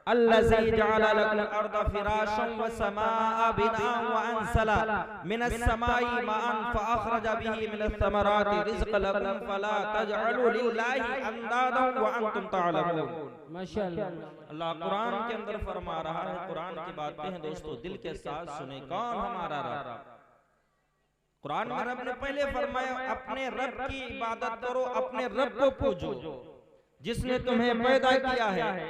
अल्लज़ी जअल लकुल अर्दा फिराशन व समाअ बिनाअन व अंज़ला मिनस समाई माअन फअख़रज बिही मिनस समराति रिज़्क़न लकुम फला तजअलू लिल्लाहि अंदादन व अंतुम तअलमून। माशाअल्लाह। अल्लाह कुरान के अंदर फरमा रहा है, कुरान की बातें हैं दोस्तों, दिल के साथ सुने। कौन हमारा रब? कुरान में रब ने पहले फरमाया अपने रब की इबादत करो, अपने रब को पूजो जिसने तुम्हें पैदा किया है,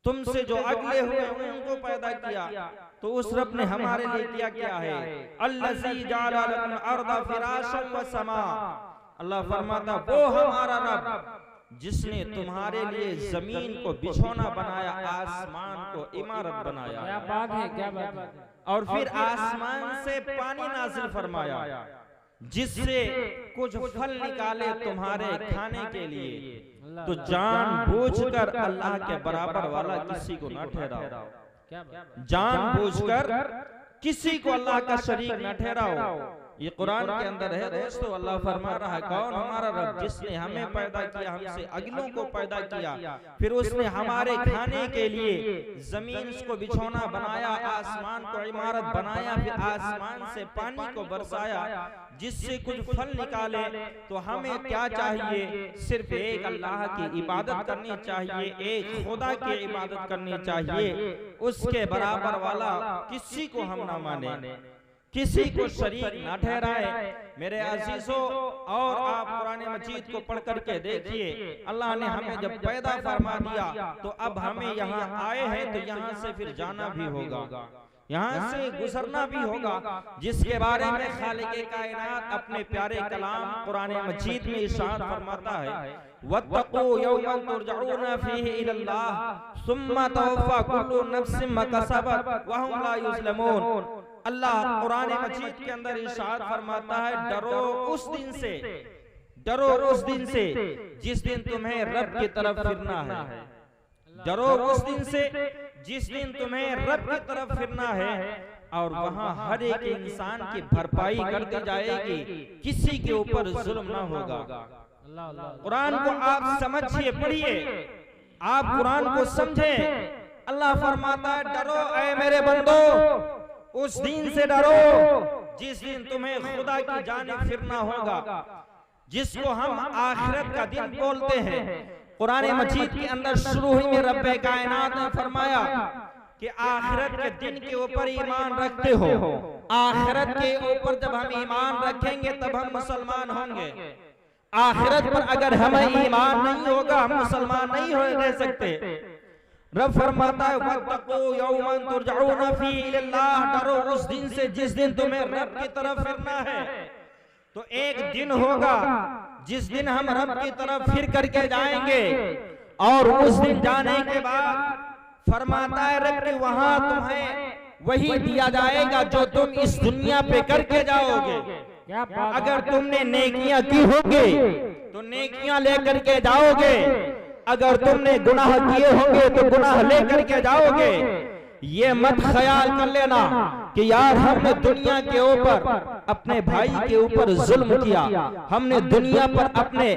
तुमसे जो अगले हुए उनको पैदा किया। तो उस रब ने हमारे लिए किया क्या है? अल्लज़ी जअल लकुल अर्दा फिराशन व समा। अल्लाह फरमाता वो हमारा रब जिसने तुम्हारे लिए जमीन को बिछौना बनाया, आसमान को इमारत बनाया। क्या बात है, क्या बात है। और फिर आसमान से पानी नाजिल फरमाया जिससे कुछ फल निकाले तुम्हारे खाने के लिए। तो जानबूझकर अल्लाह के बराबर वाला किसी को न ठहराओ, जानबूझकर किसी को अल्लाह का शरीक न ठहराओ। ये कुरान के अंदर है दोस्तों। अल्लाह फरमा रहा है कौन हमारा रब जिसने हमें पैदा किया, हमसे अगलों को पैदा किया, फिर उसने हमारे खाने के लिए जमीन को बिछौना बनाया, आसमान को इमारत बनाया, फिर आसमान से पानी को बरसाया जिससे कुछ फल निकाले। तो हमें क्या चाहिए? सिर्फ एक अल्लाह की इबादत करनी चाहिए, एक खुदा की इबादत करनी चाहिए। उसके बराबर वाला किसी को हम ना माने, किसी को शरीक ना ठहराए। मेरे अजीजों, और आप कुरान मजीद को पढ़ करके देखिए, अल्लाह ने हमें जब पैदा फरमा दिया तो अब हमें यहाँ आए हैं तो यहाँ से फिर जाना भी होगा, यहाँ से गुजरना भी होगा, जिसके बारे में खालिक़े कायनात अपने प्यारे कलाम कुरान मजीद में इरशाद फरमाता है, वत्तक़ू यौमन तुरजऊना फीही इलल्लाह सुम्मा तुव्फ़ा कुल्लु नफ्सिन मा कसबत व हुम ला युज़लमून। अल्लाह कुरान मजीद के अंदर इरशाद फरमाता है, डरो उस दिन से, डरो उस दिन से जिस दिन तुम्हें रब की तरफ फिरना है, डरो उस दिन से जिस दिन तुम्हें रब की तरफ फिरना है। और वहाँ हर एक इंसान की भरपाई कर दी जाएगी, किसी के ऊपर जुल्म ना होगा। कुरान को आप समझिए, पढ़िए, आप कुरान को समझे। अल्लाह फरमाता है डरो ऐ मेरे बंदो, उस दिन से डरो जिस दिन तुम्हें खुदा की जानिब फिरना होगा, जिसको हम आखिरत का दिन बोलते हैं। कुरान मजीद के अंदर शुरू ही में रब्बे कायनात ने फरमाया कि आखिरत के दिन के ऊपर ईमान रखते हो, आखिरत के ऊपर जब हम ईमान रखेंगे तब हम मुसलमान होंगे। आखिरत पर अगर हमें ईमान नहीं होगा हम मुसलमान नहीं हो रह सकते। रब फरमाता है वत्तक़ू यौमन तुरजऊना फीही इलल्लाह, डरो उस दिन से जिस दिन तुम्हें रब की तरफ फिरना है। तो एक दिन होगा जिस दिन हम रब की तरफ फिर करके जाएंगे, और उस दिन जाने के बाद फरमाता है रब कि वहां तुम्हें वही दिया जाएगा जो तुम इस दुनिया पे करके जाओगे। अगर तुमने नेकियां की होगी तो नेकियां लेकर के जाओगे, अगर तुमने गुनाह किए होंगे तो गुनाह लेकर के जाओगे। ये मत ख्याल कर लेना कि यार हमने दुनिया के ऊपर अपने भाई के ऊपर जुल्म किया, हमने दुनिया पर अपने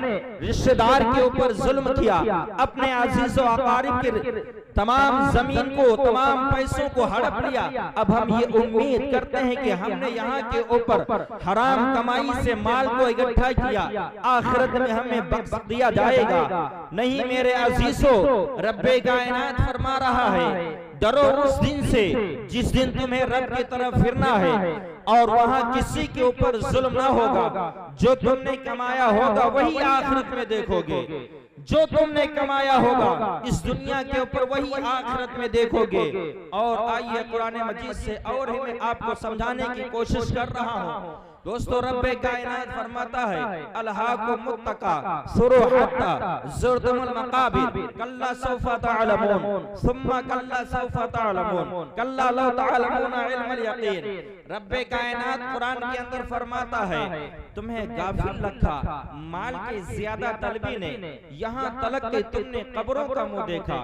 रिश्तेदार के ऊपर जुल्म किया, अपने अजीज़ो अकारिब के तमाम जमीन को, तमाम पैसों को हड़प लिया। अब हम ये उम्मीद करते हैं कि हमने यहाँ के ऊपर हराम कमाई से माल को इकट्ठा किया, आखिरत में हमें बख्श दिया जाएगा। नहीं मेरे अजीज़ो, रब्बे कायनात फरमा रहा है डरो उस दिन से जिस दिन तुम्हें रब की तरफ फिरना है, और वहां किसी के ऊपर जुल्म ना होगा। जो तुमने कमाया होगा वही आखिरत में देखोगे, जो तुमने कमाया होगा इस दुनिया के ऊपर वही आखिरत में देखोगे। और आइए कुरान मजीद से और ही मैं आपको समझाने की कोशिश कर रहा हूँ। दोस्तों रब्बे कायनात फरमाता है अलहाकुमुत तका सुरू हत्ता ज़ुरतुमुल मकाबिर कल्ला सौफा तअलमून सुम्मा कल्ला सौफा तअलमून कल्ला लौ तअलमूना इल्मल यकीन। रब्बे कायनात कुरान के अंदर फरमाता है तुम्हें गाफिल रखा माल की ज्यादा तलबी ने, यहाँ तलक के तुमने कब्रों का मुंह देखा।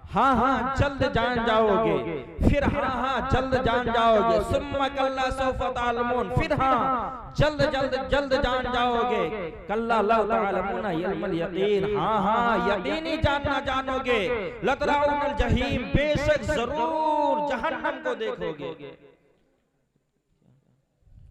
हाँ हाँ जल्द जान जाओगे, फिर हाँ हाँ जल्द जान जाओगे, सुम्मा कल्ला सौफ तालमून, फिर हाँ जल्द जल्द जल्द जान जाओगे, कल्ला ला तालमून इल्मल यकीन, हाँ हाँ यकीनी जानना जानोगे, लतराउनल जहीम, बेशक जरूर जहन्नम को देखोगे,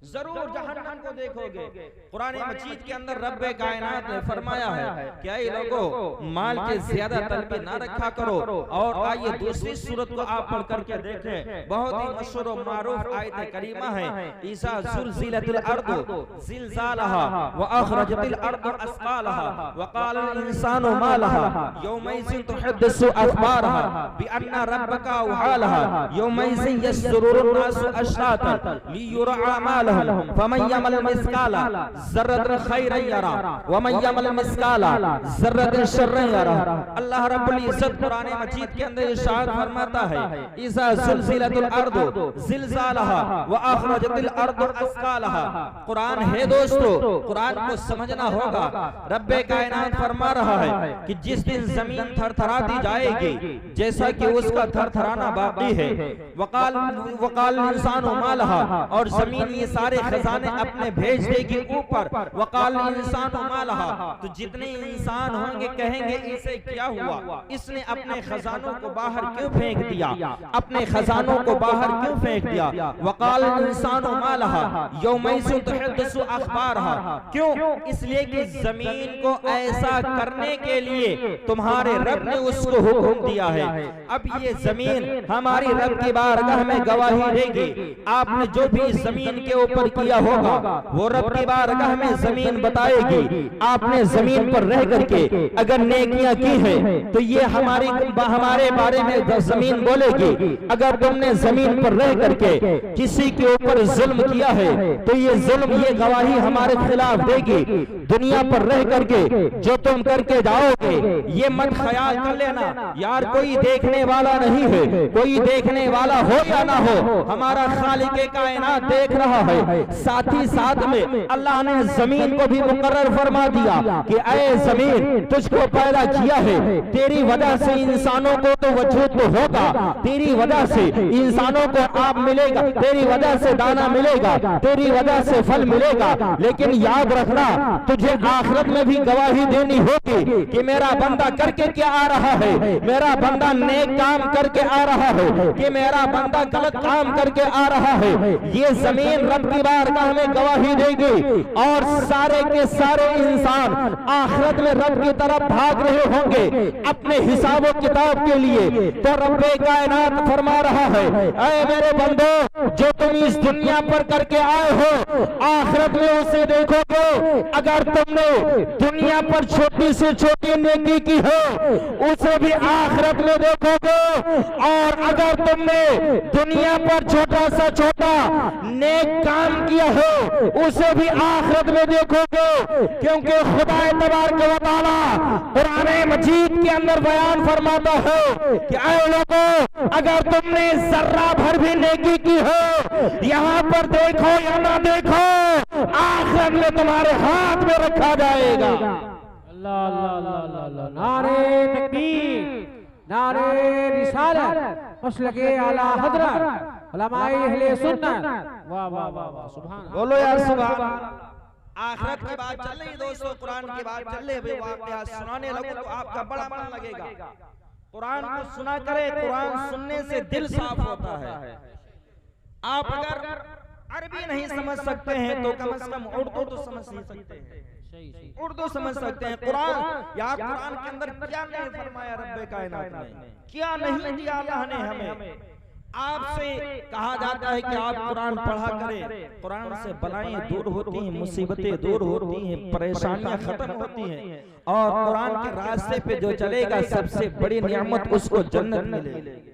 जरूर जहन्नम को देखोगे। कुरान मजीद के अंदर रब्बे कायनात ने फरमाया है कि ऐ लोगों माल के ज्यादा तलबी ना रखा करो। और आइए दूसरी सूरत को आप पढ़ करके देखें, बहुत ही मशहूर और मारूफ आयत करीमा है, ईसा ज़ुलज़िलतिल अर्दु ज़िलज़ालहा व अखरजतिल अर्दु अस्क़ालहा व क़ालल इंसानु मा लहा यौमइज़िन तुहद्दिसु अख़बारहा बिअन्ना रब्बका वहालहा यौमइज़िन यस्दुरुन नासु अशतातन लियुरा अमालहुम फमन यअमल मिस्काला ज़र्रतिन खैरन यरा व मन यअमल मिस्काला ज़र्रतिन शर्रन यरा। अल्लाह रब्बुल इज्जत कुरान मजीद के अंदर इरशाद फरमाता है, इज़ा ज़ुलज़िलतिल अर्दु ज़िलज़ालहा व अख़रजतिल अर्दु अस्क़ालहा। कुरान है दोस्तों, कुरान को समझना होगा। रब्बे कायनात फरमा रहा है कि जिस दिन जमीन थरथराती जाएगी, जैसा कि उसका थरथराना बाकी है, वक़ाल इंसानु मा लहा, और जमीन ये सारे खजाने अपने भेज देगी ऊपर, वक़ाल इंसानु मा लहा, तो जितने इंसान होंगे कहेंगे इसे क्या हुआ, इसने अपने खजानों को बाहर क्यों फेंक दिया, अपने खजानों को बाहर क्यों फेंक दिया। वक़ाल इंसानु मा लहा यौमइज़िन तुहद्दिसु अख़बारहा, क्यों, इसलिए कि जमीन को ऐसा करने के लिए तुम्हारे रब ने उसको हुक्म दिया है। अब ये जमीन हमारी रब की बारगाह में गवाही देगी। आपने जो भी जमीन के ऊपर किया होगा वो रब की बारगाह में जमीन बताएगी। आपने जमीन पर रह करके अगर नेकियां की है तो ये हमारे बारे में जमीन बोलेगी। अगर तुमने जमीन पर रह करके किसी के ऊपर जुल्म किया है तो ये जुल्म, ये गवाही हमारे खिलाफ देगी। दुनिया पर रह करके जो तुम करके जाओगे ये मत ख्याल कर लेना यार कोई देखने वाला नहीं है, कोई देखने वाला हो या ना हो, हमारा खालिक़े कायनात देख रहा है। साथ ही साथ में अल्लाह ने जमीन को भी मुकर्रर फरमा दिया कि ऐ जमीन तुझको पैदा किया है, तेरी वजह से इंसानों को तो वजूद तो होगा, तेरी वजह से इंसानों को आप मिलेगा, तेरी वजह से दाना मिलेगा, तेरी वजह से फल मिलेगा, लेकिन याद रखना तुझे आखिरत में भी गवाही देनी होगी कि मेरा बंदा करके क्या आ रहा है, मेरा बंदा नेक काम करके आ रहा है कि मेरा बंदा गलत काम करके आ रहा है। ये जमीन रब की बारगाह में गवाही देगी और सारे के सारे इंसान आखिरत में रब की तरफ भाग रहे होंगे अपने हिसाब किताब के लिए। तो रब्बे कायनात फरमा रहा है, ऐ मेरे बंदो जो तुम इस दुनिया पर करके आए हो आखिरत में उसे देखोगे। अगर तुमने दुनिया पर छोटी से छोटी नेकी की हो उसे भी आखिरत में देखोगे, और अगर तुमने दुनिया पर छोटा सा छोटा नेक काम किया हो उसे भी आखिरत में देखोगे। क्योंकि खुदा तबारक व तआला कुरान मजीद के अंदर बयान फरमाता है कि ऐ लोगों अगर तुमने जर्रा भर भी नेकी की हो यहाँ पर देखो या ना देखो आखिरत में तुम्हारे हाथ में रखा जाएगा। अल्लाह अल्लाह अल्लाह अल्लाह, नारे तकबीर, नारे रिसालत, मसलके आला हज़रत उलमाए अहले सुन्नत। वाह वाह वाह वाह, सुभान अल्लाह, बोलो यार सुभान अल्लाह। आखिरत की बात चल रही दोस्तों, कुरान की बात चल रही, वाक़या सुनाने लगो तो आपका बड़ा मन लगेगा। कुरान को सुना करे, कुरान सुनने से दिल साफ होता है। आप अगर अरबी नहीं समझ सकते हैं तो कम से कम उर्दू तो समझ ही सकते हैं, उर्दू समझ सकते हैं। कुरान या कुरान के अंदर क्या नहीं फरमाया रब्बे कायनात ने, क्या नहीं दिया अल्लाह ने हमें। आपसे कहा जाता है कि आप कुरान पढ़ा करें, कुरान से बलाएं दूर होती हैं, मुसीबतें दूर होती हैं, परेशानियां खत्म होती हैं, और कुरान के रास्ते पे जो चलेगा सबसे बड़ी नियामत उसको जन्नत मिलेगी।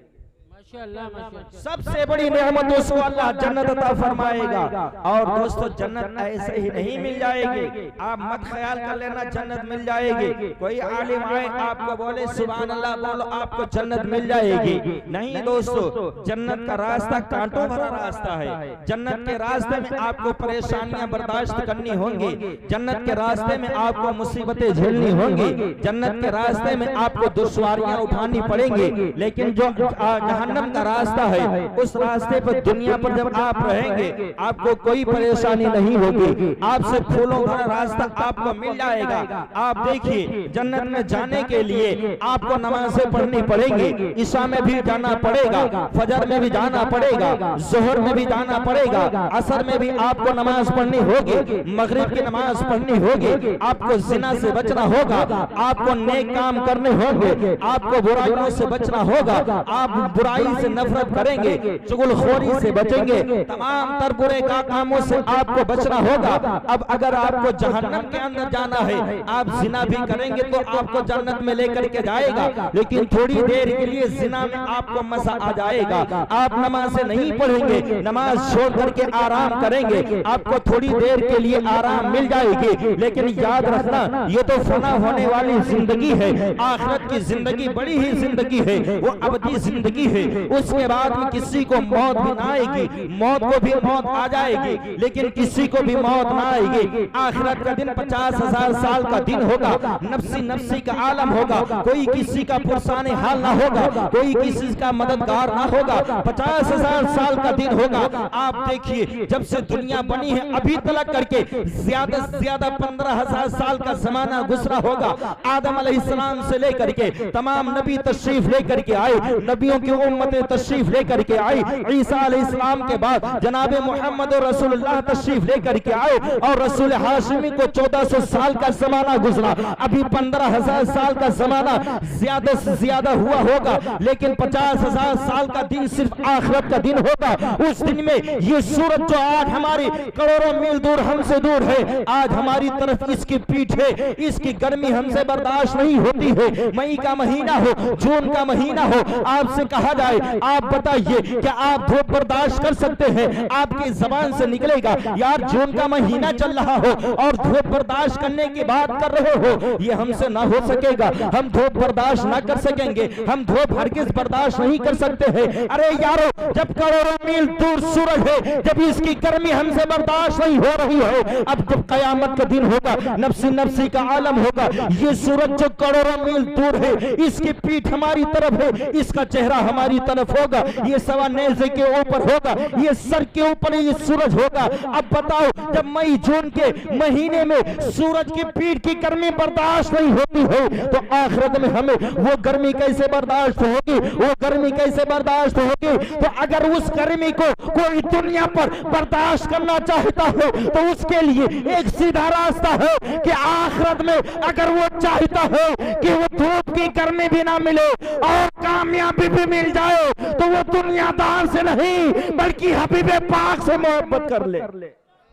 माशाअल्लाह माशाअल्लाह। सबसे बड़ी नेमत उसको अल्लाह जन्नत अता फरमाएगा। और दोस्तों जन्नत ऐसे ही नहीं मिल जाएगी, आप मत ख्याल कर लेना जन्नत मिल जाएगी। कोई आलिम आए आपको बोले सुभान अल्लाह बोलो आपको जन्नत मिल जाएगी, नहीं दोस्तों, जन्नत का रास्ता कांटों भरा रास्ता है। जन्नत के रास्ते में आपको परेशानियां बर्दाश्त करनी होंगी, जन्नत के रास्ते में आपको मुसीबतें झेलनी होंगी, जन्नत के रास्ते में आपको दुश्वारियां उठानी पड़ेंगी। लेकिन जो जहन्नम का रास्ता है उस रास्ते पर दुनिया पर जब आप रहेंगे आपको कोई परेशानी नहीं होगी, आपसे फूलों भरा रास्ता आपको मिल जाएगा। आप देखिए जन्नत में जाने के लिए आपको नमाज़ें पढ़नी पड़ेंगी, ईशा में भी जाना पड़ेगा, फजर में भी जाना पड़ेगा, जोहर में भी जाना पड़ेगा, असर में भी आपको नमाज पढ़नी होगी, मगरिब की नमाज पढ़नी होगी। आपको जिना से बचना होगा, आपको नेक काम करने होंगे, आपको बुराइयों से बचना होगा, आप बुराई से नफरत करेंगे, चुगलखोरी से बचेंगे, तमाम तर बुरे कामों से आपको बचना होगा। अब अगर आपको जहन्नम के अंदर जाना है, आप जिना भी करेंगे तो आपको जन्नत में लेकर के जाएगा, लेकिन थोड़ी देर के लिए जिना में आपको मजा आ जाएगा। आप नमाज से नहीं पढ़ेंगे, नमाज छोड़ करके आराम करेंगे, आपको थोड़ी देर के लिए आराम मिल जाएगी। लेकिन याद रखना ये तो फना होने वाली जिंदगी है, आखिरत की जिंदगी बड़ी ही जिंदगी है, वो अबदी जिंदगी है। उसके बाद में किसी को मौत भी ना आएगी, मौत को भी मौत आ जाएगी, लेकिन किसी को भी मौत ना आएगी। आखिरत का दिन 50,000 साल का दिन होगा, नफ्सी नफ्सी का आलम होगा, कोई किसी का पुरसाने हाल ना होगा, कोई किसी का मददगार ना होगा, 50,000 साल का दिन होगा। आप देखिए जब से दुनिया बनी है अभी तक करके ज्यादा से ज्यादा 15,000 साल का जमाना गुजरा होगा। आदम अलैहिस्सलाम से लेकर के तमाम नबी तशरीफ लेकर के आए, नबियों की उम्मतें तशरीफ लेकर के आई, ईसा अलैहिस्सलाम के बाद जनाबे मोहम्मद रसूलुल्लाह तशरीफ लेकर के आए, और रसूल हाशिमी को 1400 साल का जमाना गुजरा। अभी 15,000 साल का जमाना ज्यादा से ज्यादा हुआ होगा, लेकिन 50,000 साल का दिन सिर्फ आखिरत का दिन होगा। उस दिन में ये सूरज जो आज हमारी करोड़ों मील दूर हमसे दूर है, आज हमारी तरफ इसकी पीठ है, इसकी गर्मी हमसे बर्दाश्त नहीं होती है। मई का महीना हो, जून का महीना हो, आपसे कहा जाए आप बताइए क्या आप धूप बर्दाश्त कर सकते हैं? आपकी जबान से निकलेगा यार जून का महीना चल रहा हो और धूप बर्दाश्त करने की बात कर रहे हो, ये हमसे ना हो सकेगा, हम धूप बर्दाश्त ना कर सकेंगे, हम धूप हरगिज बर्दाश्त नहीं कर सकते हैं। अरे यारो जब करोड़ों मील दूर सूरज है, जब इसकी गर्मी हमसे बर्दाश्त नहीं हो रही है, अब जब कयामत का दिन होगा, नफ्सी नफ्सी का आलम होगा, ये सूरज जो करोड़ों मील दूर है, इसकी पीठ हमारी तरफ है, इसका चेहरा हमारी तरफ होगा, ये सवा नेज़े के ऊपर होगा, ये सर के ऊपर ये सूरज होगा। अब बताओ जब मई जून के महीने में सूरज की पीठ की गर्मी बर्दाश्त नहीं होती है, तो आखिरत में हमें वो गर्मी कैसे बर्दाश्त होगी, वो गर्मी कैसे बर्दाश्त होगी? तो अगर उस गर्मी को कोई दुनिया पर बर्दाश्त करना चाहता हो तो उसके लिए एक सीधा रास्ता है कि आखिरत में अगर वो चाहता हो कि वो धूप की गर्मी भी ना मिले और कामयाबी भी मिल जाए, तो वो दुनियादार से नहीं बल्कि हबीबे पाक से मोहब्बत कर ले।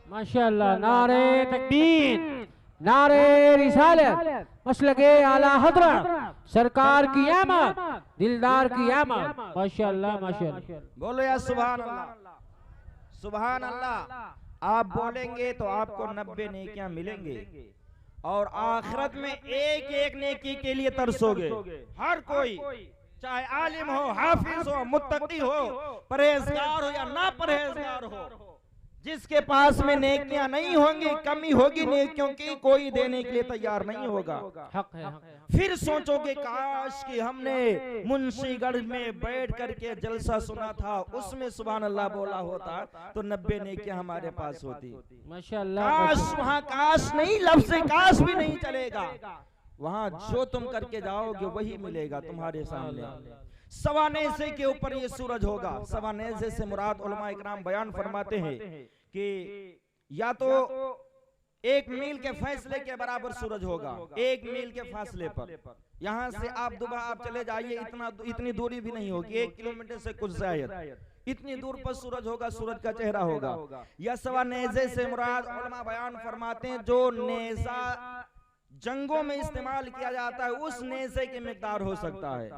माशाअल्लाह। नारे तकबीर, नारे रिसालत, मसलके आला हज़रत, सरकार की आमद, दिलदार की आमद। माशाअल्लाह माशाअल्लाह। बोलो या सुभान अल्लाह, सुभान अल्लाह। आप बोलेंगे तो आपको 90 नेकियां मिलेंगे और आखिरत में एक एक नेकी के लिए तरसोगे। हर कोई चाहे आलिम हो, हाफिज हो, मुत्तकी हो, परहेजगार हो या ना परहेजगार हो, जिसके पास में नेकियां नहीं होंगी, कमी होगी नेकियों की, कोई देने के लिए तैयार नहीं होगा। हक है, हक है। फिर सोचोगे काश कि हमने मुंशीगढ़ में बैठ करके जलसा सुना था, उसमें सुभान अल्लाह बोला होता तो 90 नेकियां हमारे पास होती। माशाअल्लाह। काश वहाँ काश नहीं, लफ्ज़ काश भी नहीं चलेगा, वहाँ जो तुम करके जाओगे वही मिलेगा तुम्हारे सामने। सवा नेज़े के ऊपर ये सूरज होगा। सवा नेज़े से मुराद उलमा इकराम बयान फरमाते हैं कि या तो 1 मील के फैसले के बराबर सूरज होगा, 1 मील के फासले पर। यहाँ से आप दुबा आप चले जाइए, इतनी दूरी भी नहीं होगी, 1 किलोमीटर से कुछ जायद, इतनी दूर पर सूरज होगा, सूरज का चेहरा होगा। या सवा नेज़े से मुराद उलमा बयान फरमाते हैं जो नेज़ा जंगों में इस्तेमाल किया जाता है उस नेज़े की मिकदार हो सकता है।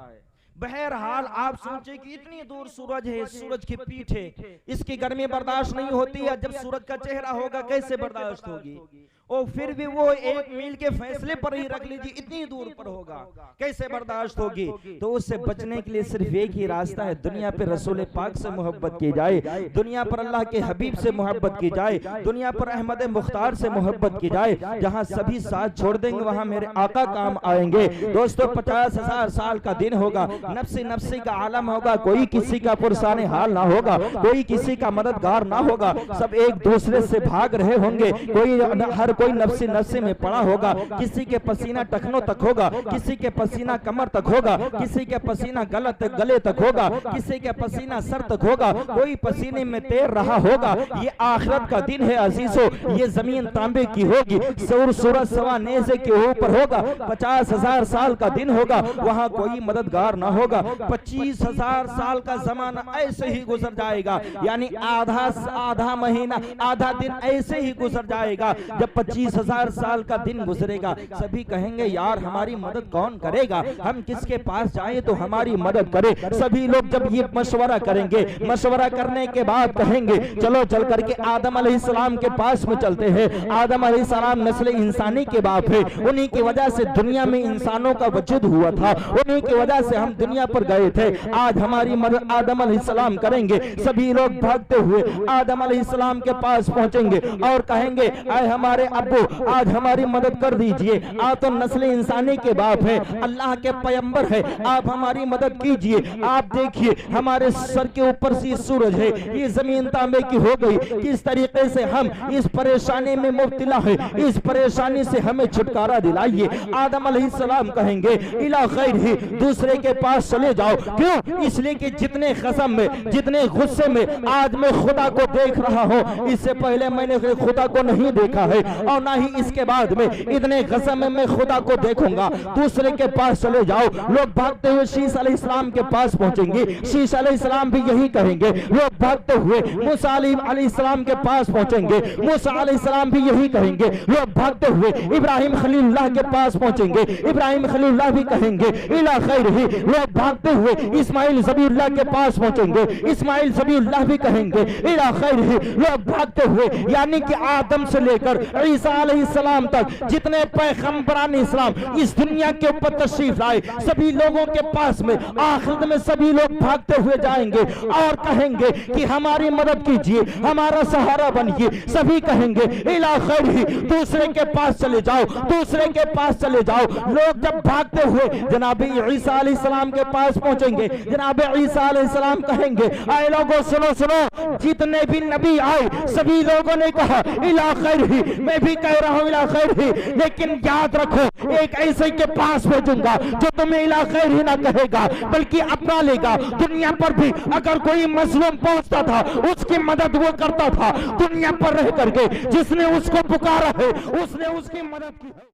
बहरहाल आप सोचे कि इतनी दूर सूरज है, सूरज की पीठ है, इसकी गर्मी बर्दाश्त नहीं होती है, जब सूरज का चेहरा होगा कैसे बर्दाश्त होगी। और फिर भी वो 1 मील के फैसले पर ही रख लीजिए, इतनी दूर पर होगा, कैसे बर्दाश्त होगी। तो उससे बचने के लिए सिर्फ एक ही रास्ता है, दुनिया पे रसूल पाक से मोहब्बत की जाए, दुनिया पर अल्लाह के हबीब से मोहब्बत की जाए, दुनिया पर अहमद मुख्तार से मोहब्बत की जाए। जहां सभी साथ छोड़ देंगे वहां मेरे आका काम आएंगे। दोस्तों 50,000 साल का दिन होगा, नफ्सी नफ्सी का आलम होगा, कोई किसी का पुरसाने हाल ना होगा, कोई किसी का मददगार ना होगा, सब एक दूसरे से भाग रहे होंगे, हर कोई नफ्सी नफ्सी में पड़ा होगा, किसी के पसीना टखनों तक होगा, किसी के पसीना कमर तक होगा, किसी के पसीना गले तक होगा, किसी के पसीना सर तक होगा, कोई पसीने में तैर रहा होगा। ये आखिरत का दिन है अजीजों, ये जमीन तांबे की होगी, सूरज सवा नेज़े के ऊपर होगा, 50,000 साल का दिन होगा, वहां कोई मददगार ना होगा। 25,000 साल का जमाना ऐसे ही गुजर जाएगा, यानी आधा महीना आधा दिन ऐसे ही गुजर जाएगा। जब 25,000 साल का दिन गुजरेगा, सभी कहेंगे यार हमारी मदद कौन करेगा, हम किसके पास जाएं तो हमारी मदद करे। सभी लोग जब ये मशवरा करेंगे, मशवरा करने के बाद कहेंगे चलो चल करके आदम अलैहिस्सलाम के पास में चलते हैं। आदम अलैहिस्सलाम नस्ल इंसानी के बाप है, उन्हीं की वजह से दुनिया में इंसानों का वजूद हुआ था, उन्हीं की वजह से हम दुनिया पर गए थे। आज हमारी मदद आदम अलैहिस्सलाम करेंगे। सभी लोग भागते हुए आदम अलैहिस्सलाम के पास पहुंचेंगे और कहेंगे आए हमारे अब्बू आज हमारी मदद कर दीजिए, आप तो नस्ल इंसानी के बाप है, अल्लाह के पैगंबर है, आप हमारी मदद कीजिए। आप देखिए हमारे सर के ऊपर से सूरज है, ये जमीन तांबे की हो गई, किस तरीके से हम इस परेशानी में मुब्तला है, इस परेशानी से हमें छुटकारा दिलाइए। आदम अलैहिस्सलाम कहेंगे इला खैर ही, दूसरे के पास चले जाओ। क्यों? इसलिए कि जितने कसम में, जितने गुस्से में आज मैं खुदा को देख रहा हूँ, इससे पहले मैंने खुदा को नहीं देखा है और ना ही इसके बाद में इतने कसम में मैं खुदा को देखूंगा। दूसरे के पास चले जाओ। लोग भागते हुए शीश अलैहिस्सलाम के पास पहुंचेंगे, शीश अलैहिस्सलाम भी यही कहेंगे। लोग भागते हुए मूसा अलैहिस्सलाम के पास पहुंचेंगे, मूसा अलैहिस्सलाम भी यही कहेंगे। लोग भागते हुए इब्राहिम खलीलुल्लाह के पास पहुंचेंगे, इब्राहिम खलीलुल्लाह भी कहेंगे इला खैर ही। लोग भागते हुए इस्माइल ज़बीउल्लाह के पास पहुंचेंगे, इस्माइल ज़बीउल्लाह भी कहेंगे इला खैर ही। लोग भागते हुए यानी कि आदम से लेकर ईसा अलैहिस्सलाम तक जितने पैगंबरान इस्लाम इस दुनिया के ऊपर तशरीफ लाए, सभी लोगों के पास में आखिरत में सभी लोग भागते हुए जाएंगे और कहेंगे कि हमारी मदद कीजिए, हमारा सहारा बनिए। सभी कहेंगे इला खैर ही, दूसरे के पास चले जाओ, दूसरे के पास चले जाओ। लोग जब भागते हुए जनाब ईसा अलैहिस्सलाम के पास पहुंचेंगे, जनाब ईसा अलैहिस्सलाम कहेंगे आए लोगों सुनो सुनो, जितने भी नबी आए सभी लोगों ने कहा इला खैर ही, मैं भी कह रहा हूं इला खैर ही, लेकिन याद रखो एक ऐसे के पास भेजूंगा जो तुम्हें इला खैर ही ना कहेगा बल्कि अपना लेगा। दुनिया पर भी अगर कोई मजलूम पहुंचता था उसकी मदद वो करता था, दुनिया पर रह करके जिसने उसको पुकारा है उसने उसकी मदद की है।